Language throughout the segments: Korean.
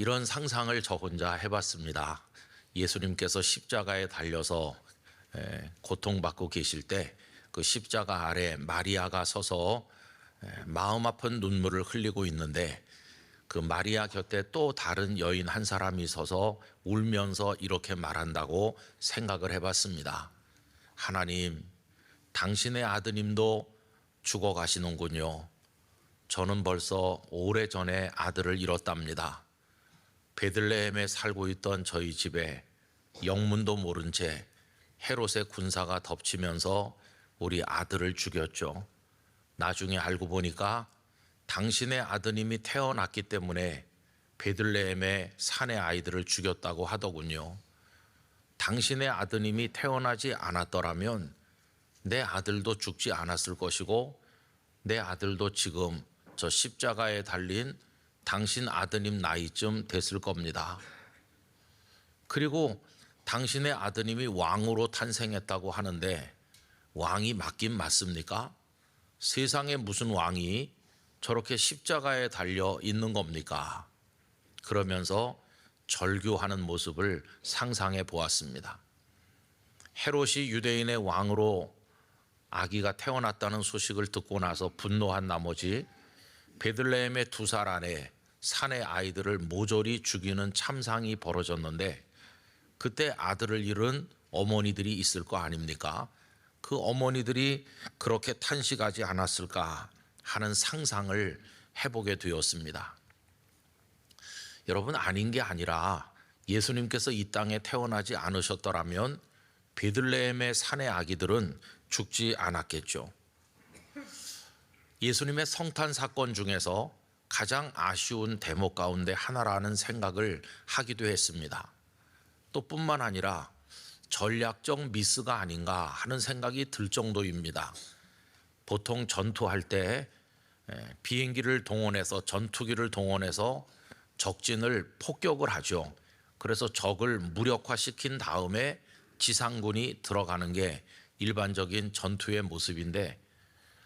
이런 상상을 저 혼자 해봤습니다. 예수님께서 십자가에 달려서 고통받고 계실 때 그 십자가 아래 마리아가 서서 마음 아픈 눈물을 흘리고 있는데 그 마리아 곁에 또 다른 여인 한 사람이 서서 울면서 이렇게 말한다고 생각을 해봤습니다. 하나님, 당신의 아드님도 죽어가시는군요. 저는 벌써 오래전에 아들을 잃었답니다. 베들레헴에 살고 있던 저희 집에 영문도 모른 채 헤롯의 군사가 덮치면서 우리 아들을 죽였죠. 나중에 알고 보니까 당신의 아드님이 태어났기 때문에 베들레헴의 산의 아이들을 죽였다고 하더군요. 당신의 아드님이 태어나지 않았더라면 내 아들도 죽지 않았을 것이고 내 아들도 지금 저 십자가에 달린 당신 아드님 나이쯤 됐을 겁니다. 그리고 당신의 아드님이 왕으로 탄생했다고 하는데 왕이 맞긴 맞습니까? 세상에 무슨 왕이 저렇게 십자가에 달려 있는 겁니까? 그러면서 절규하는 모습을 상상해 보았습니다. 헤롯이 유대인의 왕으로 아기가 태어났다는 소식을 듣고 나서 분노한 나머지 베들레헴의 두 살 안에 산의 아이들을 모조리 죽이는 참상이 벌어졌는데 그때 아들을 잃은 어머니들이 있을 거 아닙니까? 그 어머니들이 그렇게 탄식하지 않았을까 하는 상상을 해보게 되었습니다. 여러분, 아닌 게 아니라 예수님께서 이 땅에 태어나지 않으셨더라면 베들레헴의 산의 아기들은 죽지 않았겠죠. 예수님의 성탄 사건 중에서 가장 아쉬운 대목 가운데 하나라는 생각을 하기도 했습니다. 또 뿐만 아니라 전략적 미스가 아닌가 하는 생각이 들 정도입니다. 보통 전투할 때 비행기를 동원해서 전투기를 동원해서 적진을 폭격을 하죠. 그래서 적을 무력화시킨 다음에 지상군이 들어가는 게 일반적인 전투의 모습인데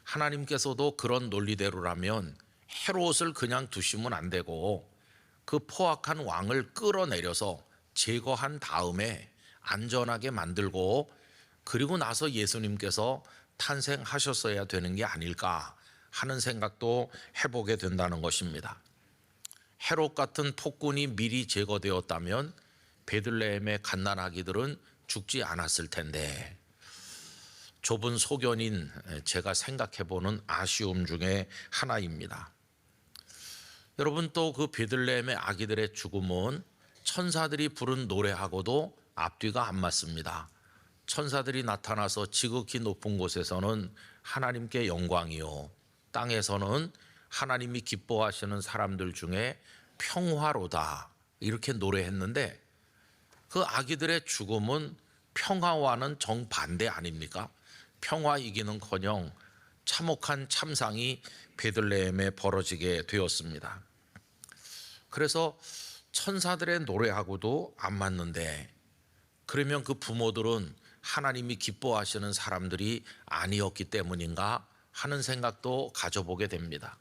하나님께서도 그런 논리대로라면 헤롯을 그냥 두시면 안 되고 그 포악한 왕을 끌어내려서 제거한 다음에 안전하게 만들고 그리고 나서 예수님께서 탄생하셨어야 되는 게 아닐까 하는 생각도 해보게 된다는 것입니다. 헤롯 같은 폭군이 미리 제거되었다면 베들레헴의 갓난아기들은 죽지 않았을 텐데 좁은 소견인 제가 생각해보는 아쉬움 중에 하나입니다. 여러분, 또 그 베들레헴의 아기들의 죽음은 천사들이 부른 노래하고도 앞뒤가 안 맞습니다. 천사들이 나타나서 지극히 높은 곳에서는 하나님께 영광이요, 땅에서는 하나님이 기뻐하시는 사람들 중에 평화로다 이렇게 노래했는데 그 아기들의 죽음은 평화와는 정반대 아닙니까? 평화이기는커녕 참혹한 참상이 베들레헴에 벌어지게 되었습니다. 그래서 천사들의 노래하고도 안 맞는데 그러면 그 부모들은 하나님이 기뻐하시는 사람들이 아니었기 때문인가 하는 생각도 가져보게 됩니다.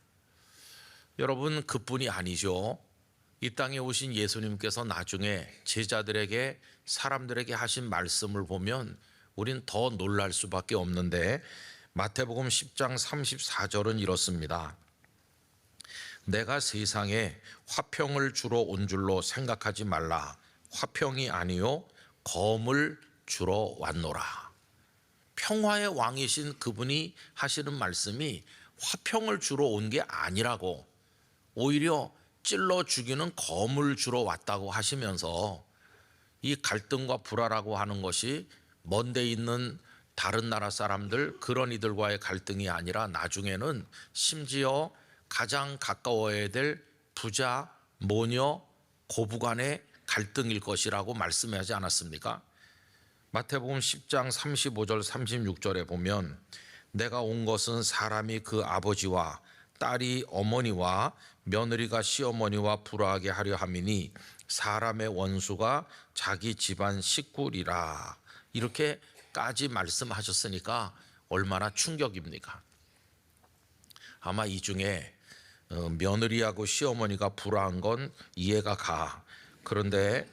여러분, 그뿐이 아니죠. 이 땅에 오신 예수님께서 나중에 제자들에게 사람들에게 하신 말씀을 보면 우린 더 놀랄 수밖에 없는데 마태복음 10장 34절은 이렇습니다. 내가 세상에 화평을 주러 온 줄로 생각하지 말라. 화평이 아니요 검을 주러 왔노라. 평화의 왕이신 그분이 하시는 말씀이 화평을 주러 온 게 아니라고 오히려 찔러 죽이는 검을 주러 왔다고 하시면서 이 갈등과 불화라고 하는 것이 먼데 있는 다른 나라 사람들 그런 이들과의 갈등이 아니라 나중에는 심지어 가장 가까워야 될 부자, 모녀, 고부간의 갈등일 것이라고 말씀하지 않았습니까? 마태복음 10장 35절 36절에 보면 내가 온 것은 사람이 그 아버지와 딸이 어머니와 며느리가 시어머니와 불화하게 하려 함이니 사람의 원수가 자기 집안 식구리라. 이렇게까지 말씀하셨으니까 얼마나 충격입니까? 아마 이 중에 며느리하고 시어머니가 불화한 건 이해가 가. 그런데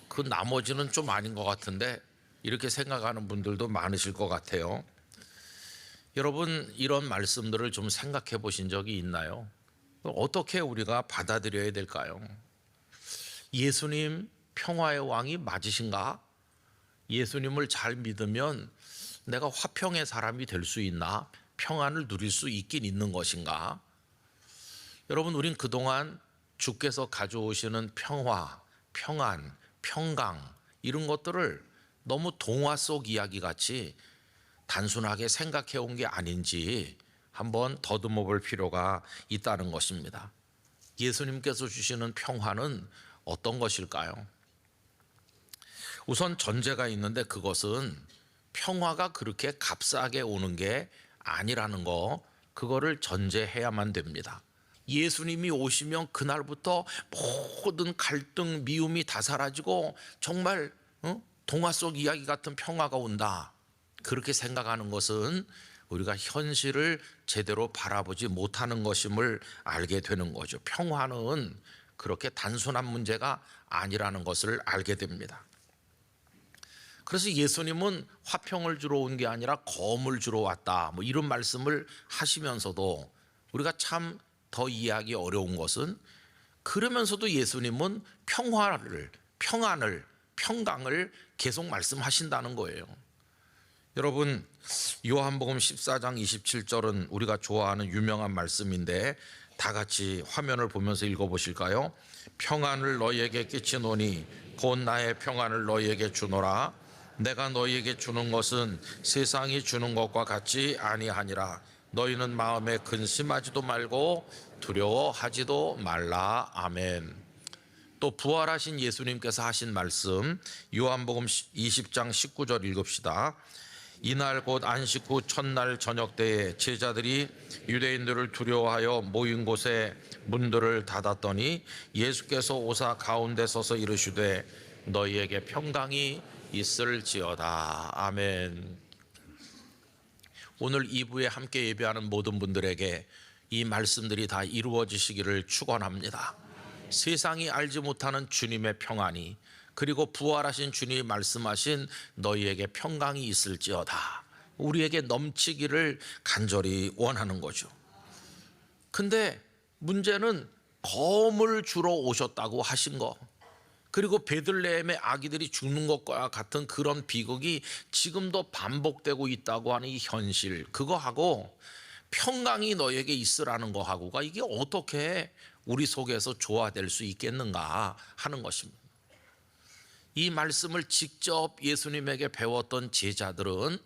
그 나머지는 좀 아닌 것 같은데 이렇게 생각하는 분들도 많으실 것 같아요. 여러분, 이런 말씀들을 좀 생각해 보신 적이 있나요? 어떻게 우리가 받아들여야 될까요? 예수님 평화의 왕이 맞으신가? 예수님을 잘 믿으면 내가 화평의 사람이 될 수 있나? 평안을 누릴 수 있긴 있는 것인가? 여러분, 우린 그동안 주께서 가져오시는 평화, 평안, 평강 이런 것들을 너무 동화 속 이야기 같이 단순하게 생각해 온 게 아닌지 한번 더듬어 볼 필요가 있다는 것입니다. 예수님께서 주시는 평화는 어떤 것일까요? 우선 전제가 있는데 그것은 평화가 그렇게 값싸게 오는 게 아니라는 거, 그거를 전제해야만 됩니다. 예수님이 오시면 그날부터 모든 갈등, 미움이 다 사라지고 정말 동화 속 이야기 같은 평화가 온다. 그렇게 생각하는 것은 우리가 현실을 제대로 바라보지 못하는 것임을 알게 되는 거죠. 평화는 그렇게 단순한 문제가 아니라는 것을 알게 됩니다. 그래서 예수님은 화평을 주러 온 게 아니라 검을 주러 왔다, 뭐 이런 말씀을 하시면서도 우리가 참 더 이해하기 어려운 것은, 그러면서도 예수님은 평화를, 평안을, 평강을 계속 말씀하신다는 거예요. 여러분, 요한복음 14장 27절은 우리가 좋아하는 유명한 말씀인데 다 같이 화면을 보면서 읽어보실까요? 평안을 너희에게 끼치노니 곧 나의 평안을 너희에게 주노라. 내가 너희에게 주는 것은 세상이 주는 것과 같이 아니하니라. 너희는 마음에 근심하지도 말고 두려워하지도 말라. 아멘. 또 부활하신 예수님께서 하신 말씀, 요한복음 20장 19절 읽읍시다. 이날 곧 안식 후 첫날 저녁 때에 제자들이 유대인들을 두려워하여 모인 곳에 문들을 닫았더니 예수께서 오사 가운데 서서 이르시되 너희에게 평강이 있을지어다. 아멘. 오늘 2부에 함께 예배하는 모든 분들에게 이 말씀들이 다 이루어지시기를 축원합니다. 세상이 알지 못하는 주님의 평안이, 그리고 부활하신 주님이 말씀하신 너희에게 평강이 있을지어다, 우리에게 넘치기를 간절히 원하는 거죠. 근데 문제는 검을 주러 오셨다고 하신 거, 그리고 베들레헴의 아기들이 죽는 것과 같은 그런 비극이 지금도 반복되고 있다고 하는 이 현실, 그거하고 평강이 너에게 있으라는 거하고가 이게 어떻게 우리 속에서 조화될 수 있겠는가 하는 것입니다. 이 말씀을 직접 예수님에게 배웠던 제자들은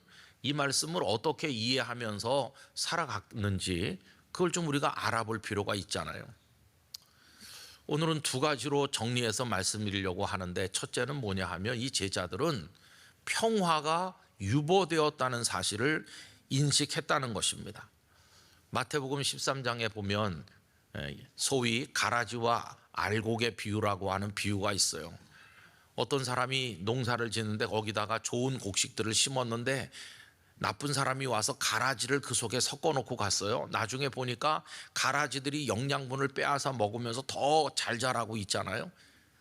이 말씀을 어떻게 이해하면서 살아갔는지 그걸 좀 우리가 알아볼 필요가 있잖아요. 오늘은 두 가지로 정리해서 말씀드리려고 하는데, 첫째는 뭐냐 하면 이 제자들은 평화가 유보되었다는 사실을 인식했다는 것입니다. 마태복음 13장에 보면 소위 가라지와 알곡의 비유라고 하는 비유가 있어요. 어떤 사람이 농사를 짓는데 거기다가 좋은 곡식들을 심었는데 나쁜 사람이 와서 가라지를 그 속에 섞어 놓고 갔어요. 나중에 보니까 가라지들이 영양분을 빼앗아 먹으면서 더 잘 자라고 있잖아요.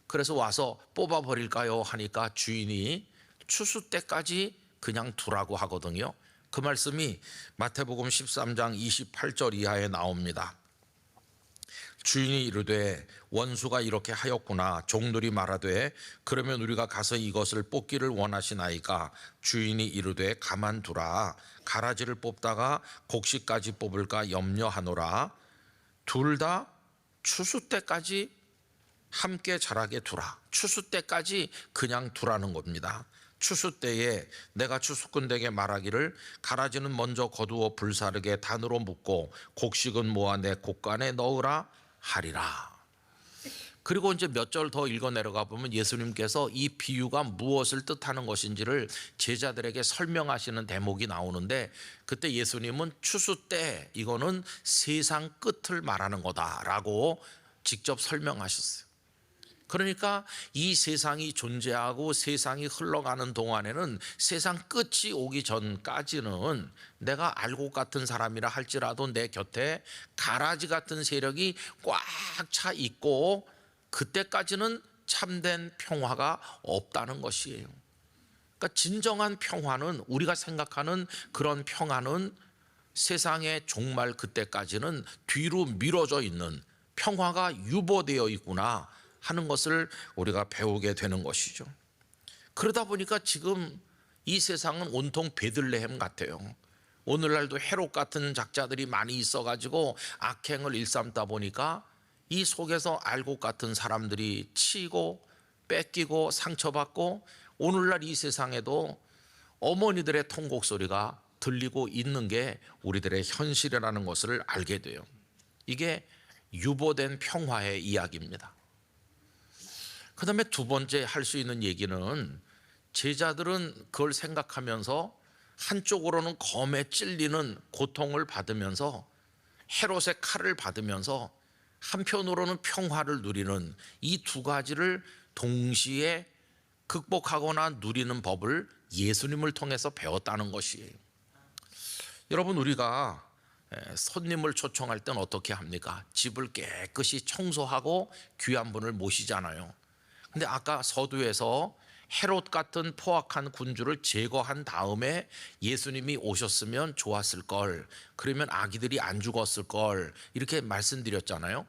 그래서 와서 뽑아버릴까요 하니까 주인이 추수 때까지 그냥 두라고 하거든요. 그 말씀이 마태복음 13장 28절 이하에 나옵니다. 주인이 이르되 원수가 이렇게 하였구나. 종들이 말하되 그러면 우리가 가서 이것을 뽑기를 원하시나이까. 주인이 이르되 가만두라. 가라지를 뽑다가 곡식까지 뽑을까 염려하노라. 둘 다 추수 때까지 함께 자라게 두라. 추수 때까지 그냥 두라는 겁니다. 추수 때에 내가 추수꾼에게 말하기를 가라지는 먼저 거두어 불사르게 단으로 묶고 곡식은 모아 내 곡간에 넣으라 하리라. 그리고 이제 몇 절 더 읽어 내려가 보면 예수님께서 이 비유가 무엇을 뜻하는 것인지를 제자들에게 설명하시는 대목이 나오는데, 그때 예수님은 추수 때 이거는 세상 끝을 말하는 거다라고 직접 설명하셨어요. 그러니까 이 세상이 존재하고 세상이 흘러가는 동안에는 세상 끝이 오기 전까지는 내가 알곡 같은 사람이라 할지라도 내 곁에 가라지 같은 세력이 꽉 차 있고 그때까지는 참된 평화가 없다는 것이에요. 그러니까 진정한 평화는, 우리가 생각하는 그런 평화는 세상의 종말 그때까지는 뒤로 미뤄져 있는, 평화가 유보되어 있구나 하는 것을 우리가 배우게 되는 것이죠. 그러다 보니까 지금 이 세상은 온통 베들레헴 같아요. 오늘날도 헤롯 같은 작자들이 많이 있어가지고 악행을 일삼다 보니까 이 속에서 알곡 같은 사람들이 치이고 뺏기고 상처받고, 오늘날 이 세상에도 어머니들의 통곡 소리가 들리고 있는 게 우리들의 현실이라는 것을 알게 돼요. 이게 유보된 평화의 이야기입니다. 그 다음에 두 번째 할 수 있는 얘기는, 제자들은 그걸 생각하면서 한쪽으로는 검에 찔리는 고통을 받으면서 헤롯의 칼을 받으면서 한편으로는 평화를 누리는 이 두 가지를 동시에 극복하거나 누리는 법을 예수님을 통해서 배웠다는 것이에요. 여러분, 우리가 손님을 초청할 때는 어떻게 합니까? 집을 깨끗이 청소하고 귀한 분을 모시잖아요. 근데 아까 서두에서 헤롯 같은 포악한 군주를 제거한 다음에 예수님이 오셨으면 좋았을 걸, 그러면 아기들이 안 죽었을 걸, 이렇게 말씀드렸잖아요.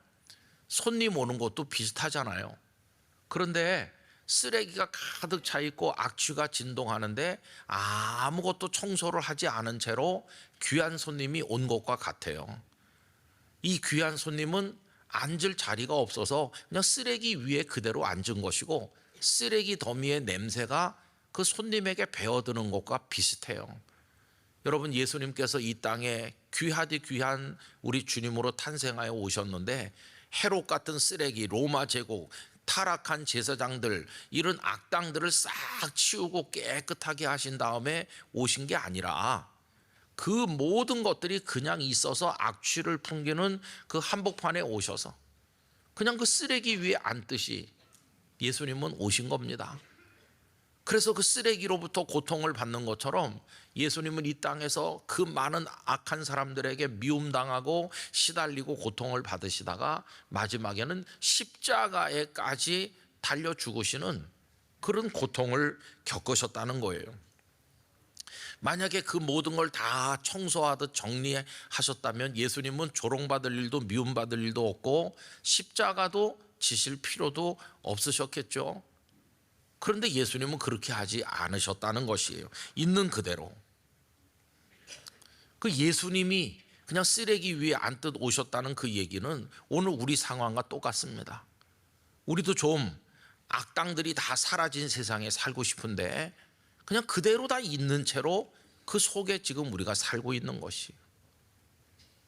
손님 오는 것도 비슷하잖아요. 그런데 쓰레기가 가득 차 있고 악취가 진동하는데 아무것도 청소를 하지 않은 채로 귀한 손님이 온 것과 같아요. 이 귀한 손님은 앉을 자리가 없어서 그냥 쓰레기 위에 그대로 앉은 것이고, 쓰레기 더미의 냄새가 그 손님에게 배어드는 것과 비슷해요. 여러분, 예수님께서 이 땅에 귀하디 귀한 우리 주님으로 탄생하여 오셨는데, 헤롯 같은 쓰레기, 로마 제국, 타락한 제사장들, 이런 악당들을 싹 치우고 깨끗하게 하신 다음에 오신 게 아니라, 그 모든 것들이 그냥 있어서 악취를 풍기는 그 한복판에 오셔서 그냥 그 쓰레기 위에 앉듯이 예수님은 오신 겁니다. 그래서 그 쓰레기로부터 고통을 받는 것처럼 예수님은 이 땅에서 그 많은 악한 사람들에게 미움당하고 시달리고 고통을 받으시다가 마지막에는 십자가에까지 달려 죽으시는 그런 고통을 겪으셨다는 거예요. 만약에 그 모든 걸 다 청소하듯 정리하셨다면 예수님은 조롱받을 일도 미움받을 일도 없고 십자가도 지실 필요도 없으셨겠죠. 그런데 예수님은 그렇게 하지 않으셨다는 것이에요. 있는 그대로. 그 예수님이 그냥 쓰레기 위에 앉듯 오셨다는 그 얘기는 오늘 우리 상황과 똑같습니다. 우리도 좀 악당들이 다 사라진 세상에 살고 싶은데 그냥 그대로 다 있는 채로 그 속에 지금 우리가 살고 있는 것이에요.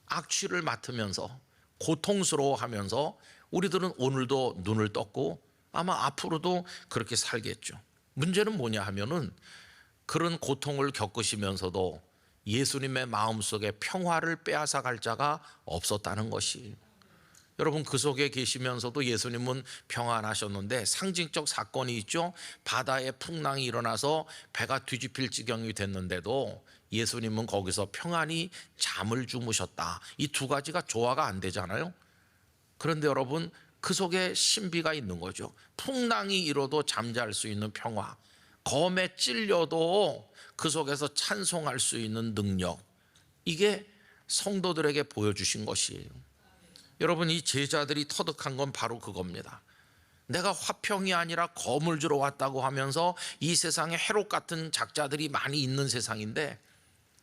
악취를 맡으면서 고통스러워하면서 우리들은 오늘도 눈을 떴고 아마 앞으로도 그렇게 살겠죠. 문제는 뭐냐 하면은 그런 고통을 겪으시면서도 예수님의 마음속에 평화를 빼앗아 갈 자가 없었다는 것이에요. 여러분, 그 속에 계시면서도 예수님은 평안하셨는데 상징적 사건이 있죠. 바다에 풍랑이 일어나서 배가 뒤집힐 지경이 됐는데도 예수님은 거기서 평안히 잠을 주무셨다. 이 두 가지가 조화가 안 되잖아요. 그런데 여러분, 그 속에 신비가 있는 거죠. 풍랑이 일어도 잠잘 수 있는 평화, 검에 찔려도 그 속에서 찬송할 수 있는 능력, 이게 성도들에게 보여주신 것이에요. 여러분, 이 제자들이 터득한 건 바로 그겁니다. 내가 화평이 아니라 검을 주러 왔다고 하면서 이 세상에 헤롯 같은 작자들이 많이 있는 세상인데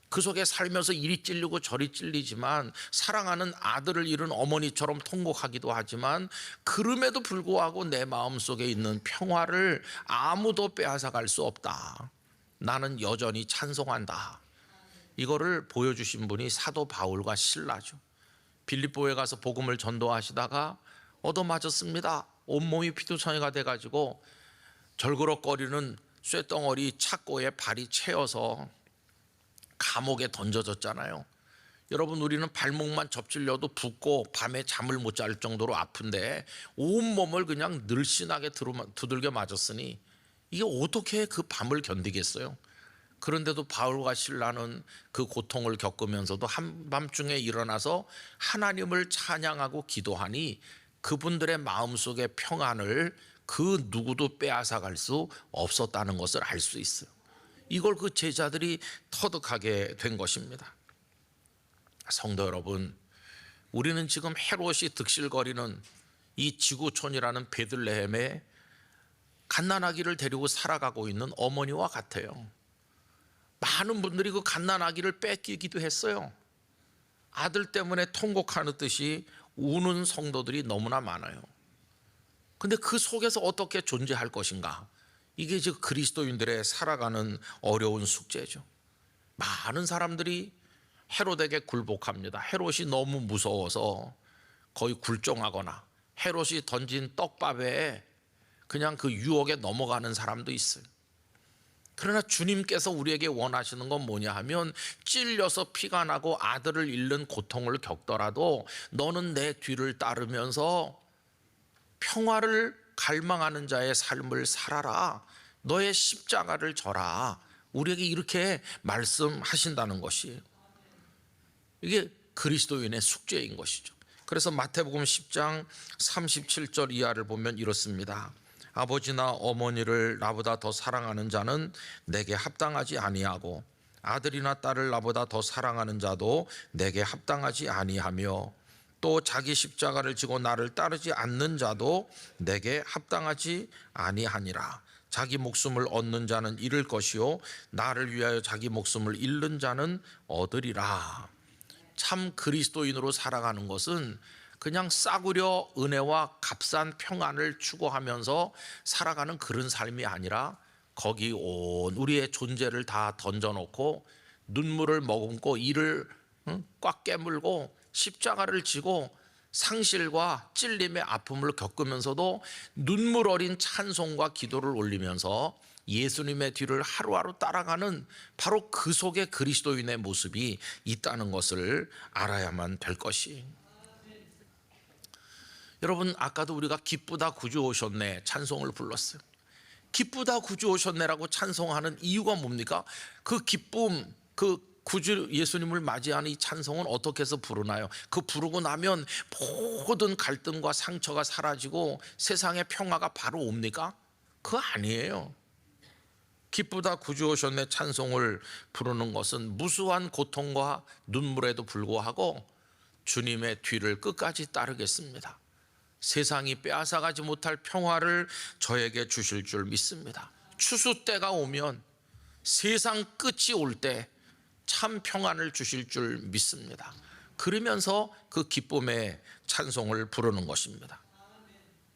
그 속에 살면서 이리 찔리고 저리 찔리지만 사랑하는 아들을 잃은 어머니처럼 통곡하기도 하지만 그럼에도 불구하고 내 마음속에 있는 평화를 아무도 빼앗아 갈 수 없다. 나는 여전히 찬송한다. 이거를 보여주신 분이 사도 바울과 실라죠. 빌립보에 가서 복음을 전도하시다가 얻어맞았습니다. 온몸이 피투성이가 돼가지고 절그럭거리는 쇳덩어리 착고에 발이 채여서 감옥에 던져졌잖아요. 여러분, 우리는 발목만 접질려도 붓고 밤에 잠을 못 잘 정도로 아픈데 온몸을 그냥 늘씬하게 두들겨 맞았으니 이게 어떻게 그 밤을 견디겠어요? 그런데도 바울과 실라는 그 고통을 겪으면서도 한밤중에 일어나서 하나님을 찬양하고 기도하니 그분들의 마음속의 평안을 그 누구도 빼앗아갈 수 없었다는 것을 알 수 있어요. 이걸 그 제자들이 터득하게 된 것입니다. 성도 여러분, 우리는 지금 헤롯이 득실거리는 이 지구촌이라는 베들레헴에 갓난아기를 데리고 살아가고 있는 어머니와 같아요. 많은 분들이 그 갓난아기를 뺏기기도 했어요. 아들 때문에 통곡하는 듯이 우는 성도들이 너무나 많아요. 근데 그 속에서 어떻게 존재할 것인가? 이게 지금 그리스도인들의 살아가는 어려운 숙제죠. 많은 사람들이 헤롯에게 굴복합니다. 헤롯이 너무 무서워서 거의 굴종하거나 헤롯이 던진 떡밥에 그냥 그 유혹에 넘어가는 사람도 있어요. 그러나 주님께서 우리에게 원하시는 건 뭐냐 하면 찔려서 피가 나고 아들을 잃는 고통을 겪더라도 너는 내 뒤를 따르면서 평화를 갈망하는 자의 삶을 살아라. 너의 십자가를 져라. 우리에게 이렇게 말씀하신다는 것이에요. 이게 그리스도인의 숙제인 것이죠. 그래서 마태복음 10장 37절 이하를 보면 이렇습니다. 아버지나 어머니를 나보다 더 사랑하는 자는 내게 합당하지 아니하고 아들이나 딸을 나보다 더 사랑하는 자도 내게 합당하지 아니하며 또 자기 십자가를 지고 나를 따르지 않는 자도 내게 합당하지 아니하니라. 자기 목숨을 얻는 자는 잃을 것이요 나를 위하여 자기 목숨을 잃는 자는 얻으리라. 참 그리스도인으로 살아가는 것은 그냥 싸구려 은혜와 값싼 평안을 추구하면서 살아가는 그런 삶이 아니라 거기 온 우리의 존재를 다 던져놓고 눈물을 머금고 이를 꽉 깨물고 십자가를 지고 상실과 찔림의 아픔을 겪으면서도 눈물 어린 찬송과 기도를 올리면서 예수님의 뒤를 하루하루 따라가는 바로 그 속에 그리스도인의 모습이 있다는 것을 알아야만 될 것이. 여러분, 아까도 우리가 기쁘다 구주 오셨네 찬송을 불렀어요. 기쁘다 구주 오셨네라고 찬송하는 이유가 뭡니까? 그 기쁨, 그 구주 예수님을 맞이하는 이 찬송은 어떻게 해서 부르나요? 그 부르고 나면 모든 갈등과 상처가 사라지고 세상의 평화가 바로 옵니까? 그거 아니에요. 기쁘다 구주 오셨네 찬송을 부르는 것은 무수한 고통과 눈물에도 불구하고 주님의 뒤를 끝까지 따르겠습니다. 세상이 빼앗아가지 못할 평화를 저에게 주실 줄 믿습니다. 추수 때가 오면 세상 끝이 올 때 참 평안을 주실 줄 믿습니다. 그러면서 그 기쁨의 찬송을 부르는 것입니다.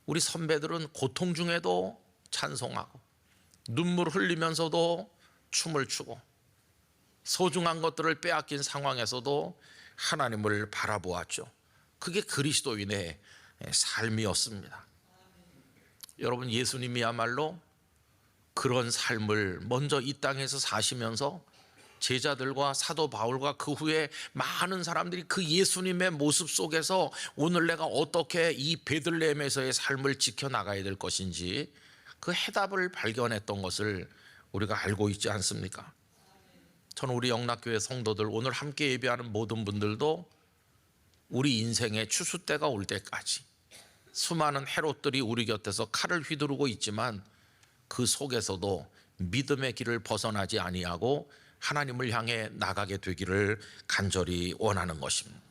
우리 선배들은 고통 중에도 찬송하고 눈물 흘리면서도 춤을 추고 소중한 것들을 빼앗긴 상황에서도 하나님을 바라보았죠. 그게 그리스도인의 삶이었습니다. 여러분, 예수님이야말로 그런 삶을 먼저 이 땅에서 사시면서 제자들과 사도 바울과 그 후에 많은 사람들이 그 예수님의 모습 속에서 오늘 내가 어떻게 이 베들레헴에서의 삶을 지켜나가야 될 것인지 그 해답을 발견했던 것을 우리가 알고 있지 않습니까? 저는 우리 영락교회 성도들, 오늘 함께 예배하는 모든 분들도 우리 인생의 추수 때가 올 때까지 수많은 헤롯들이 우리 곁에서 칼을 휘두르고 있지만 그 속에서도 믿음의 길을 벗어나지 아니하고 하나님을 향해 나가게 되기를 간절히 원하는 것입니다.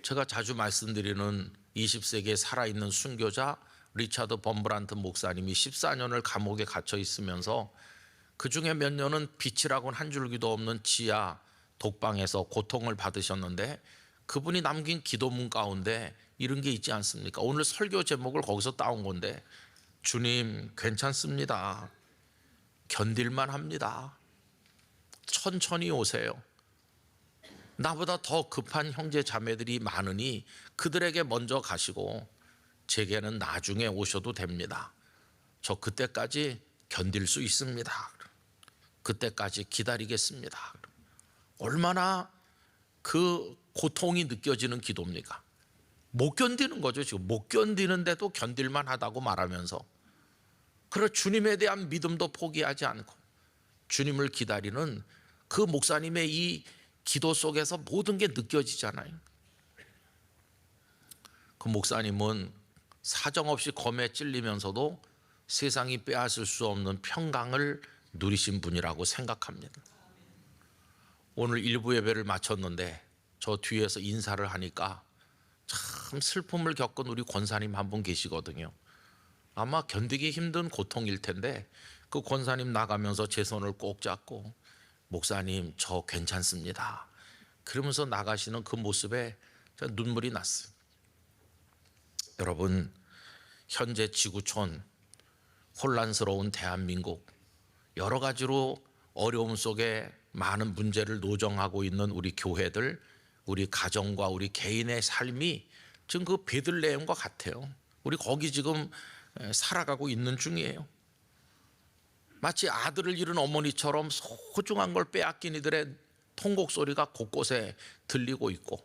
제가 자주 말씀드리는 20세기에 살아있는 순교자 리차드 범브란트 목사님이 14년을 감옥에 갇혀 있으면서 그 중에 몇 년은 빛이라고는 한 줄기도 없는 지하 독방에서 고통을 받으셨는데 그분이 남긴 기도문 가운데 이런 게 있지 않습니까? 오늘 설교 제목을 거기서 따온 건데, 주님 괜찮습니다. 견딜만 합니다. 천천히 오세요. 나보다 더 급한 형제 자매들이 많으니 그들에게 먼저 가시고 제게는 나중에 오셔도 됩니다. 저 그때까지 견딜 수 있습니다. 그때까지 기다리겠습니다. 얼마나 그 고통이 느껴지는 기도입니까? 못 견디는 거죠. 지금 못 견디는데도 견딜만 하다고 말하면서, 그러 주님에 대한 믿음도 포기하지 않고 주님을 기다리는 그 목사님의 이 기도 속에서 모든 게 느껴지잖아요. 그 목사님은 사정없이 검에 찔리면서도 세상이 빼앗을 수 없는 평강을 누리신 분이라고 생각합니다. 오늘 일부 예배를 마쳤는데 저 뒤에서 인사를 하니까 참 슬픔을 겪은 우리 권사님 한 분 계시거든요. 아마 견디기 힘든 고통일 텐데 그 권사님 나가면서 제 손을 꼭 잡고 목사님 저 괜찮습니다 그러면서 나가시는 그 모습에 눈물이 났어요. 여러분, 현재 지구촌, 혼란스러운 대한민국, 여러 가지로 어려움 속에 많은 문제를 노정하고 있는 우리 교회들, 우리 가정과 우리 개인의 삶이 지금 그 베들레헴과 같아요. 우리 거기 지금 살아가고 있는 중이에요. 마치 아들을 잃은 어머니처럼 소중한 걸 빼앗긴 이들의 통곡 소리가 곳곳에 들리고 있고,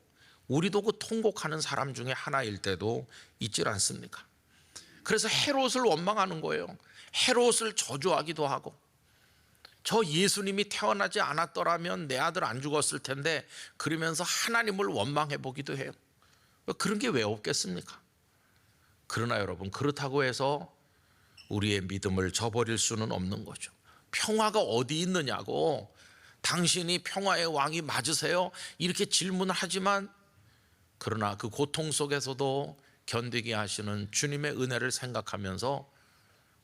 우리도 그 통곡하는 사람 중에 하나일 때도 있질 않습니까? 그래서 헤롯을 원망하는 거예요. 헤롯을 저주하기도 하고, 저 예수님이 태어나지 않았더라면 내 아들 안 죽었을 텐데, 그러면서 하나님을 원망해 보기도 해요. 그런 게 왜 없겠습니까? 그러나 여러분, 그렇다고 해서 우리의 믿음을 저버릴 수는 없는 거죠. 평화가 어디 있느냐고, 당신이 평화의 왕이 맞으세요? 이렇게 질문을 하지만, 그러나 그 고통 속에서도 견디게 하시는 주님의 은혜를 생각하면서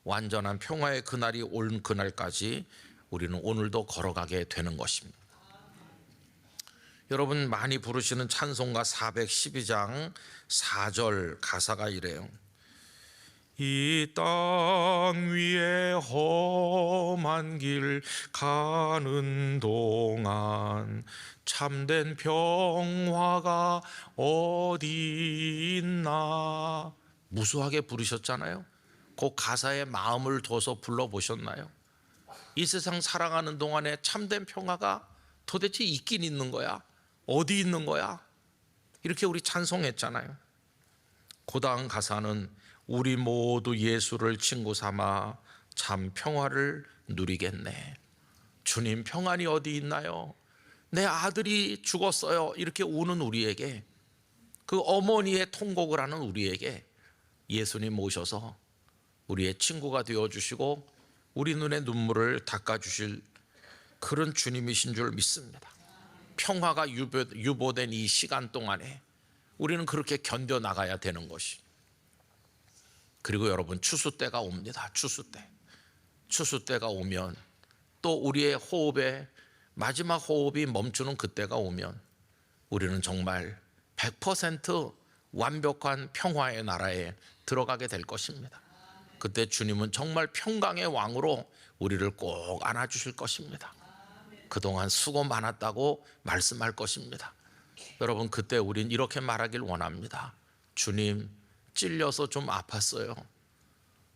완전한 평화의 그날이 올 그날까지 우리는 오늘도 걸어가게 되는 것입니다. 여러분 많이 부르시는 찬송가 412장 4절 가사가 이래요. 이 땅 위에 험한 길 가는 동안 참된 평화가 어디 있나. 무수하게 부르셨잖아요. 그 가사에 마음을 둬서 불러보셨나요? 이 세상 살아가는 동안에 참된 평화가 도대체 있긴 있는 거야? 어디 있는 거야? 이렇게 우리 찬송했잖아요. 그 다음 가사는 우리 모두 예수를 친구 삼아 참 평화를 누리겠네. 주님, 평안이 어디 있나요? 내 아들이 죽었어요. 이렇게 우는 우리에게, 그 어머니의 통곡을 하는 우리에게 예수님 모셔서 우리의 친구가 되어주시고 우리 눈의 눈물을 닦아주실 그런 주님이신 줄 믿습니다. 평화가 유보된 이 시간 동안에 우리는 그렇게 견뎌나가야 되는 것이. 그리고 여러분, 추수 때가 옵니다. 추수 때가 오면, 또 우리의 호흡에 마지막 호흡이 멈추는 그때가 오면 우리는 정말 100% 완벽한 평화의 나라에 들어가게 될 것입니다. 그때 주님은 정말 평강의 왕으로 우리를 꼭 안아주실 것입니다. 그동안 수고 많았다고 말씀할 것입니다. 여러분, 그때 우린 이렇게 말하길 원합니다. 주님, 찔려서 좀 아팠어요.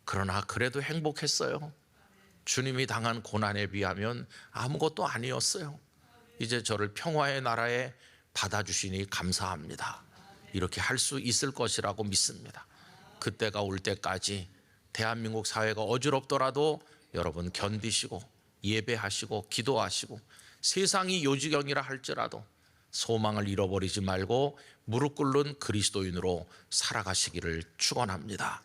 그러나 그래도 행복했어요. 주님이 당한 고난에 비하면 아무것도 아니었어요. 이제 저를 평화의 나라에 받아주시니 감사합니다. 이렇게 할 수 있을 것이라고 믿습니다. 그때가 올 때까지 대한민국 사회가 어지럽더라도 여러분 견디시고 예배하시고 기도하시고, 세상이 요지경이라 할지라도 소망을 잃어버리지 말고 무릎 꿇는 그리스도인으로 살아가시기를 축원합니다.